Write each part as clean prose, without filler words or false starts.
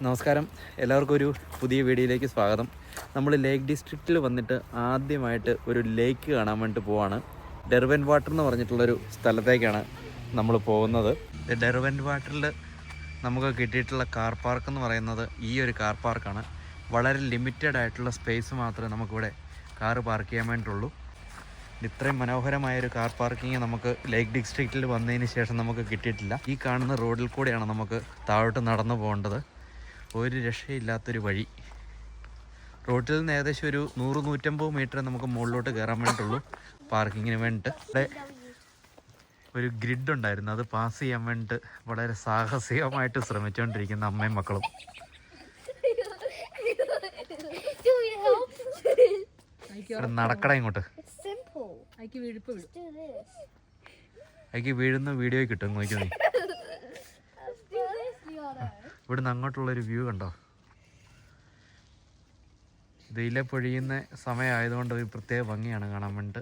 നമസ്കാരം, എല്ലാവർക്കും ഒരു പുതിയ വീഡിയോയിലേക്ക് സ്വാഗതം. നമ്മൾ ലേക്ക് ഡിസ്ട്രിക്റ്റിൽ വന്നിട്ട് ആദ്യമായിട്ട് ഒരു ലേക്ക് കാണാൻ വേണ്ടിയിട്ട് പോവാണ്. ഡെർവൻ വാട്ടർ എന്ന് പറഞ്ഞിട്ടുള്ളൊരു സ്ഥലത്തേക്കാണ് നമ്മൾ പോകുന്നത്. ഡെർവൻ വാട്ടറിൽ നമുക്ക് കിട്ടിയിട്ടുള്ള കാർ പാർക്ക് എന്ന് പറയുന്നത് ഈ ഒരു കാർ പാർക്കാണ്. വളരെ ലിമിറ്റഡ് ആയിട്ടുള്ള സ്പേസ് മാത്രമേ നമുക്കിവിടെ കാറ് പാർക്ക് ചെയ്യാൻ വേണ്ടിയിട്ടുള്ളൂ. ഇത്രയും മനോഹരമായൊരു കാർ പാർക്കിങ് നമുക്ക് ലേക്ക് ഡിസ്ട്രിക്റ്റിൽ വന്നതിന് ശേഷം നമുക്ക് കിട്ടിയിട്ടില്ല. ഈ കാണുന്ന റോഡിൽ കൂടെയാണ് നമുക്ക് താഴോട്ട് നടന്നു പോകേണ്ടത്. ഒരു രക്ഷയില്ലാത്തൊരു വഴി. റോഡിൽ നിന്ന് ഏകദേശം ഒരു 100-150 മീറ്റർ നമുക്ക് മുകളിലോട്ട് കയറാൻ വേണ്ടിയിട്ടുള്ളൂ പാർക്കിങ്ങിന് വേണ്ടിയിട്ട്. ഇവിടെ ഒരു ഗ്രിഡ് ഉണ്ടായിരുന്നു, അത് പാസ് ചെയ്യാൻ വേണ്ടിയിട്ട് വളരെ സാഹസികമായിട്ട് ശ്രമിച്ചുകൊണ്ടിരിക്കുന്ന അമ്മയും മക്കളും. നടക്കട ഇങ്ങോട്ട്. അയക്ക് വീഴുന്ന വീഡിയോ കിട്ടും. നോക്കിയോ നീ, ഇവിടുന്ന് അങ്ങോട്ടുള്ളൊരു വ്യൂ കണ്ടോ. ഇതിലെ പൊഴിയുന്ന സമയമായതുകൊണ്ട് ഒരു പ്രത്യേക ഭംഗിയാണ് കാണാൻ വേണ്ടിട്ട്.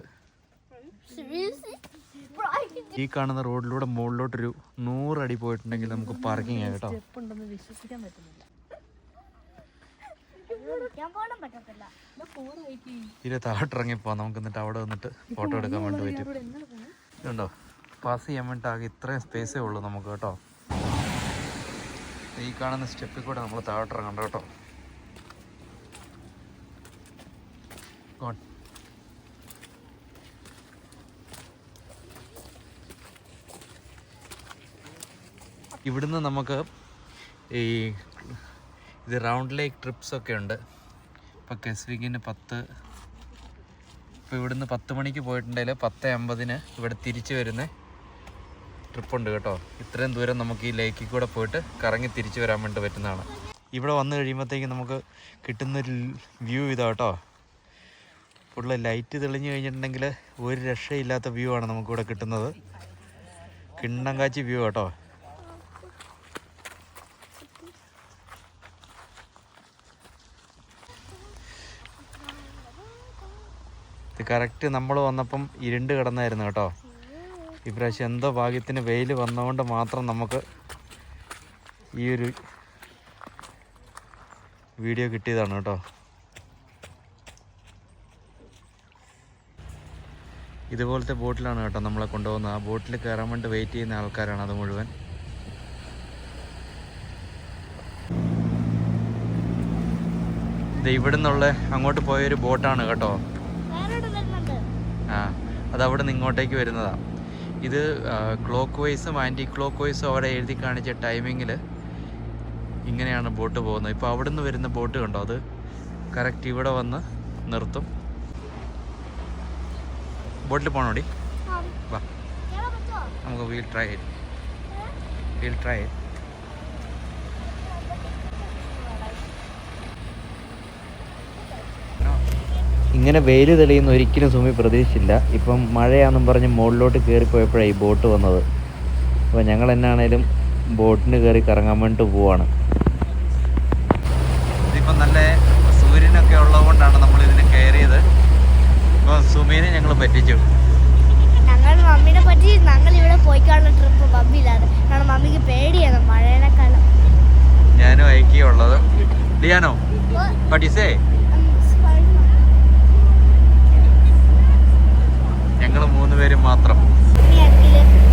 ഈ കാണുന്ന റോഡിലൂടെ മുകളിലോട്ടൊരു 100 അടി പോയിട്ടുണ്ടെങ്കിൽ നമുക്ക് പാർക്കിംഗ് ആയി കേട്ടോ. ഇതിലെ താഴോട്ടിറങ്ങിപ്പോ നമുക്ക് എന്നിട്ട് അവിടെ വന്നിട്ട് ഫോട്ടോ എടുക്കാൻ വേണ്ടി പറ്റും. ഇതുണ്ടോ, പാസ് ചെയ്യാൻ വേണ്ടിട്ട് ആകെ ഇത്രയും സ്പേസേ ഉള്ളൂ നമുക്ക് കേട്ടോ. ഈ കാണുന്ന സ്റ്റെപ്പിൽ കൂടെ നമ്മൾ താഴോട്ടിറങ്ങണ്ട കേട്ടോ. ഇവിടുന്ന് നമുക്ക് ഇത് റൗണ്ട് ലേക്ക് ട്രിപ്സൊക്കെ ഉണ്ട്. ഇപ്പോൾ കെസ്വിക്കിന് 10, ഇപ്പോൾ ഇവിടുന്ന് 10 മണിക്ക് പോയിട്ടുണ്ടെങ്കിൽ 10:50 ഇവിടെ തിരിച്ച് വരുന്ന ട്രിപ്പുണ്ട് കേട്ടോ. ഇത്രയും ദൂരം നമുക്ക് ഈ ലേക്കിൽ കൂടെ പോയിട്ട് കറങ്ങി തിരിച്ചു വരാൻ വേണ്ടി പറ്റുന്നതാണ്. ഇവിടെ വന്നു കഴിയുമ്പോഴത്തേക്ക് നമുക്ക് കിട്ടുന്നൊരു വ്യൂ ഇതാ കേട്ടോ. ഫുള്ള് ലൈറ്റ് തെളിഞ്ഞു കഴിഞ്ഞിട്ടുണ്ടെങ്കിൽ ഒരു രക്ഷയില്ലാത്ത വ്യൂ ആണ് നമുക്കിവിടെ കിട്ടുന്നത്. കിണ്ണം കാച്ചി വ്യൂ കേട്ടോ. ഇത് കറക്റ്റ് നമ്മൾ വന്നപ്പം ഇരുണ്ട് കിടന്നായിരുന്നു കേട്ടോ. ഇപ്രാവശ്യം എന്തോ ഭാഗ്യത്തിന് വെയിൽ വന്നതുകൊണ്ട് മാത്രം നമുക്ക് ഈ ഒരു വീഡിയോ കിട്ടിയതാണ് കേട്ടോ. ഇതുപോലത്തെ ബോട്ടിലാണ് കേട്ടോ നമ്മളെ കൊണ്ടുപോകുന്നത്. ആ ബോട്ടിൽ കയറാൻ വേണ്ടി വെയിറ്റ് ചെയ്യുന്ന ആൾക്കാരാണ് അത് മുഴുവൻ. ഇത് ഇവിടെ നിന്നുള്ള അങ്ങോട്ട് പോയൊരു ബോട്ടാണ് കേട്ടോ. അത് അവിടെ നിന്ന് ഇങ്ങോട്ടേക്ക് വരുന്നതാണ്. ഇത് ക്ലോക്ക് വൈസും ആൻറ്റി ക്ലോക്ക് വൈസും അവിടെ എഴുതി കാണിച്ച ടൈമിങ്ങിൽ ഇങ്ങനെയാണ് ബോട്ട് പോകുന്നത്. ഇപ്പോൾ അവിടെ നിന്ന് വരുന്ന ബോട്ട് കണ്ടോ, അത് കറക്റ്റ് ഇവിടെ വന്ന് നിർത്തും. ബോട്ടിൽ പോകണോടി, വാ നമുക്ക് വീൽ ട്രൈ ഇറ്റ്. ഇങ്ങനെ വെയിൽ തെളിയുന്ന ഒരിക്കലും സുമി പ്രതീക്ഷിച്ചില്ല. ഇപ്പം മഴയാണെന്നും പറഞ്ഞ് മുകളിലോട്ട് കയറിപ്പോയപ്പോഴാണ് ഈ ബോട്ട് വന്നത്. അപ്പോൾ ഞങ്ങൾ എന്നാണേലും ബോട്ടിന് കയറി കറങ്ങാൻ വേണ്ടിയിട്ട് പോവാണ്. ഇതിപ്പം നല്ല സൂര്യനൊക്കെ ഉള്ളതുകൊണ്ടാണ് നമ്മളിതിന് കയറിയത്. ഇപ്പോൾ സുമീനെ ഞങ്ങൾ പറ്റിച്ചു. മമ്മിനെ പറ്റി ഞങ്ങൾ ഇവിടെ പോയിക്കാണുന്ന ട്രിപ്പ് മമ്മിയിലാണ്. കാരണം മമ്മിക്ക് പേടിയാണ് മഴേനെക്കാളും. ഞാനും ഐക്യുള്ളത്. ഡിയാനോ പഠിച്ചേ, ഞങ്ങൾ 3 പേരും മാത്രം.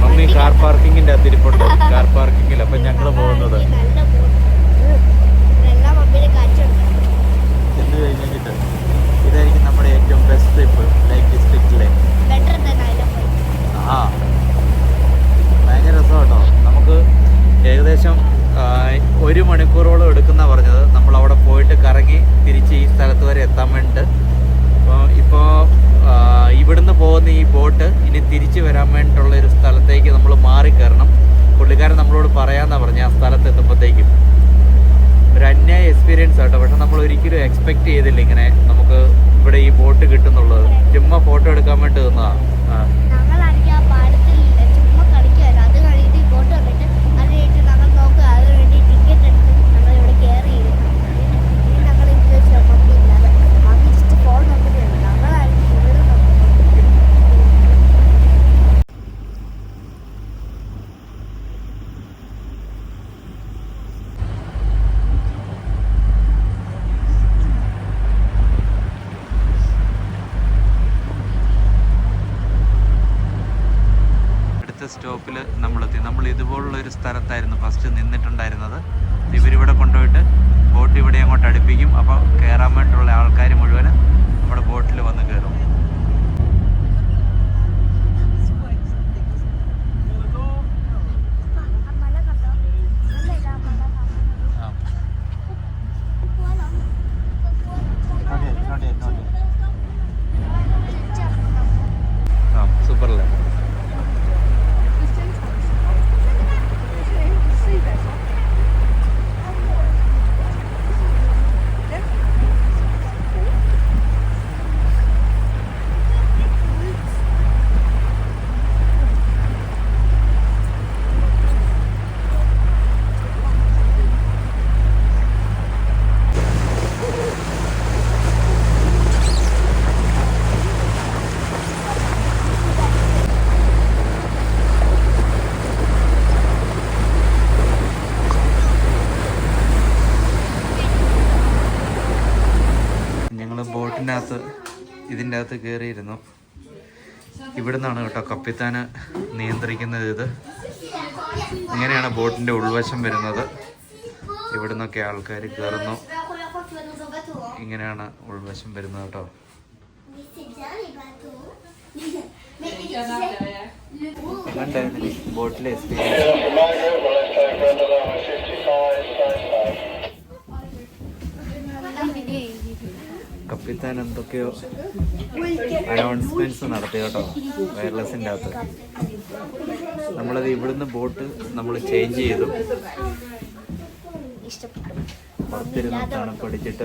മമ്മി കാർ പാർക്കിങ്ങിന്റെ അതിരിപ്പുണ്ട്, കാർ പാർക്കിങ്ങിൽ. അപ്പം ഞങ്ങൾ പോകുന്നത് ചെന്ന് കഴിഞ്ഞിട്ട് ഇതായിരിക്കും നമ്മുടെ ഏറ്റവും ബെസ്റ്റ് ട്രിപ്പ് ലേക്ക് ഡിസ്ട്രിക്റ്റിലെ. ഭയങ്കര രസം കേട്ടോ. നമുക്ക് ഏകദേശം 1 മണിക്കൂറോളം എടുക്കുന്ന പറഞ്ഞത് നമ്മൾ അവിടെ പോയിട്ട് കറങ്ങി തിരിച്ച് ഈ സ്ഥലത്ത് വരെ എത്താൻ വേണ്ടിയിട്ട്. ഇപ്പോൾ ഇവിടുന്ന് പോകുന്ന ഈ ബോട്ട് ഇനി തിരിച്ചു വരാൻ വേണ്ടിയിട്ടുള്ള ഒരു സ്ഥലത്തേക്ക് നമ്മൾ മാറി കയറണം. പുള്ളിക്കാരൻ നമ്മളോട് പറയാമെന്നാണ് പറഞ്ഞത്. ആ സ്ഥലത്ത് എത്തുമ്പോഴത്തേക്കും ഒരു അന്യായ എക്സ്പീരിയൻസ് ആട്ടോ. പക്ഷെ നമ്മൾ ഒരിക്കലും എക്സ്പെക്ട് ചെയ്തില്ല ഇങ്ങനെ നമുക്ക് ഇവിടെ ഈ ബോട്ട് കിട്ടുന്നുള്ളത്. ചുമ്മാ ഫോട്ടോ എടുക്കാൻ വേണ്ടി നിന്നതാണ്. പഠിപ്പിക്കും. അപ്പോൾ കയറാൻ വേണ്ടിയുള്ള ആൾക്കാർ മുഴുവൻ നമ്മുടെ ബോട്ടിൽ വന്ന് കയറും. സൂപ്പറല്ലേ? ഇതിൻ്റെ അകത്ത് കയറിയിരുന്നു. ഇവിടെ നിന്നാണ് കേട്ടോ കപ്പിത്താന് നിയന്ത്രിക്കുന്നത്. ഇത് ഇങ്ങനെയാണ് ബോട്ടിൻ്റെ ഉൾവശം വരുന്നത്. ഇവിടെ നിന്നൊക്കെ ആൾക്കാർ കയറുന്നു. ഇങ്ങനെയാണ് ഉൾവശം വരുന്നത് കേട്ടോ. ബോട്ടിലെ കപ്പിത്താൻ എന്തൊക്കെയോ അനൗൺസ്മെന്റ്സ് നടത്തി കേട്ടോ വയർലെസ്സിൻ്റെ അകത്ത്. നമ്മളത് ഇവിടുന്ന് ബോട്ട് നമ്മൾ ചേഞ്ച് ചെയ്തു. പുറത്തിരുന്ന് തണുപ്പടിച്ചിട്ട്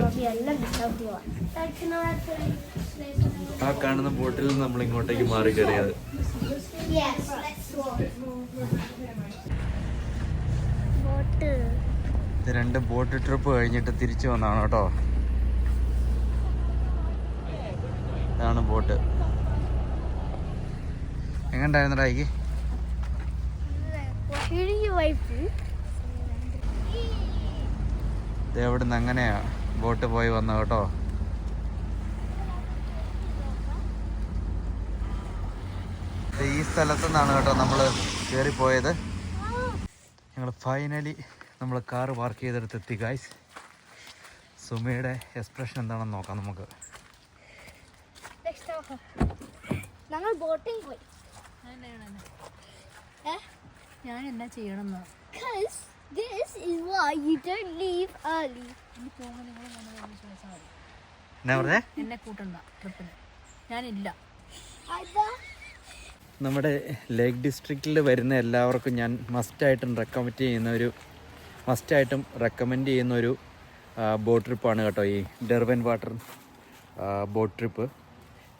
ആ കാണുന്ന ബോട്ടിൽ നിന്ന് നമ്മൾ ഇങ്ങോട്ടേക്ക് മാറി കയറിയത്. ഇത് 2 ബോട്ട് ട്രിപ്പ് കഴിഞ്ഞിട്ട് തിരിച്ചു വന്നതാണ് കേട്ടോ. ഇതാണ് ബോട്ട്. എങ്ങനെയുണ്ടായിരുന്നടാ ഈ എവിടെ നിന്ന് അങ്ങനെയാ ബോട്ട് പോയി വന്ന കേട്ടോ. ഈ സ്ഥലത്തു നിന്നാണ് കേട്ടോ നമ്മൾ കയറിപ്പോയത്. ഞങ്ങൾ ഫൈനലി നമ്മൾ കാറ് പാർക്ക് ചെയ്തെടുത്ത് എത്തി ഗൈസ്. സുമയുടെ എക്സ്പ്രഷൻ എന്താണെന്ന് നോക്കാം നമുക്ക്. ഞങ്ങൾ ബോട്ടിംഗ് പോയി. ഞാൻ എന്താ ചെയ്യണം? This is why you don't leave early. എന്നെ കൂട്ടണ്ട ട്രിപ്പിന്, ഞാനില്ല. നമ്മുടെ ലേക്ക് ഡിസ്ട്രിക്റ്റിൽ വരുന്ന എല്ലാവർക്കും ഞാൻ മസ്റ്റായിട്ടും റെക്കമെൻഡ് ചെയ്യുന്ന ഒരു ബോട്ട് ട്രിപ്പാണ് കേട്ടോ ഈ ഡെർബൻ വാട്ടർ ബോട്ട് ട്രിപ്പ്.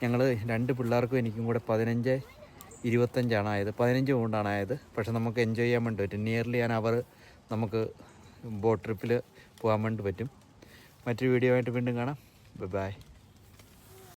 ഞങ്ങൾ 2 പിള്ളേർക്കും എനിക്കും കൂടെ 15-25 ആയത്. 15 കൊണ്ടാണ് ആയത്. പക്ഷെ നമുക്ക് എൻജോയ് ചെയ്യാൻ വേണ്ടി പറ്റും. നിയർലി നമുക്ക് ബോട്ട് ട്രിപ്പിൽ പോകാൻ വേണ്ടി പറ്റും. മറ്റൊരു വീഡിയോ ആയിട്ട് വീണ്ടും കാണാം. ബൈ.